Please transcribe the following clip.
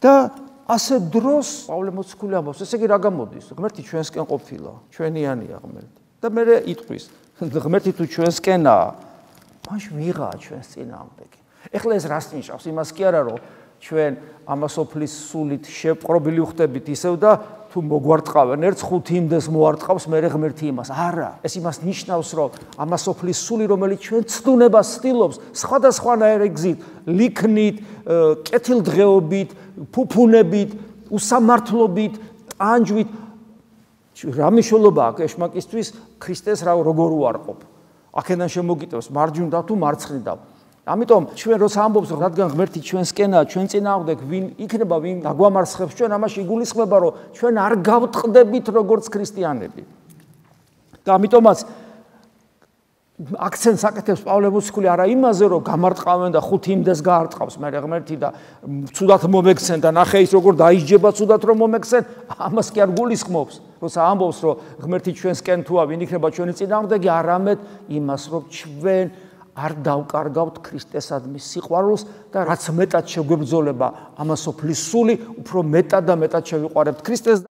და ასე დროს პავლე მოციქული ამბობს, ესე იგი რა გამოდის? ღმერთი ჩვენსკენ ყოფილა, ჩვენიანია ღმერთი. და მე იტყვის, ღმერთი თუ ჩვენსკენაა, მაშინ ვიღაა ჩვენს წინააღმდეგი. ეხლა ეს რას ნიშნავს? იმას კი არა, რომ ჩვენ ამასოფლის სულით შეპყრობილი ვხდებით ისევ და თუ მოგვარტყავენ ერთ 5 იმდეს მოარტყავს მე ღმერთი იმას. არა, ეს იმას ნიშნავს, რომ ამასოფლის სული, რომელიც ჩვენ ცდუნებას ცდილობს, სხვადასხვანაირი გზით, ლიქნით, კეთილდღეობით, ფუფუნებით, უსამართლობით, ტანჯვით, რა მნიშვნელობა აქვს ეშმაკისთვის ქრისტეს როგორ უარყოფ. აქედან შემოგიტევს მარჯვნიდან თუ მარცხნიდან. ამიტომ ჩვენ როცა ამბობს, რადგან ღმერთი ჩვენსკენაა, ჩვენ წინააღმდეგ ვინ იქნება, ვინ დაგვამარცხებს ჩვენ, ამაში იგულისხმება, რომ ჩვენ არ გავტყდებით როგორც ქრისტიანები. და ამიტომაც აქცენტს აკეთებს პავლე მოციქული არა იმაზე, რომ გამარტყავენ და 5 იმდეს გაარტყავს მე ღმერთი და ცუდად მომექცენ და ნახე ის როგორ დაიჯება ცუდად რომ მომექცენ, ამას კი არ გულისხმობს, როცა ამბობს, რომ ღმერთი ჩვენსკენ თუა, ვინ იქნება ჩვენი წინააღმდეგი, არამედ იმას, რომ ჩვენ არ დავკარგავთ ქრისტესადმი სიყვარულს და რაც მეტად შეგვებრძოლება ამასოფლის სული, უფრო მეტად და მეტად შევიყვარებთ ქრისტეს.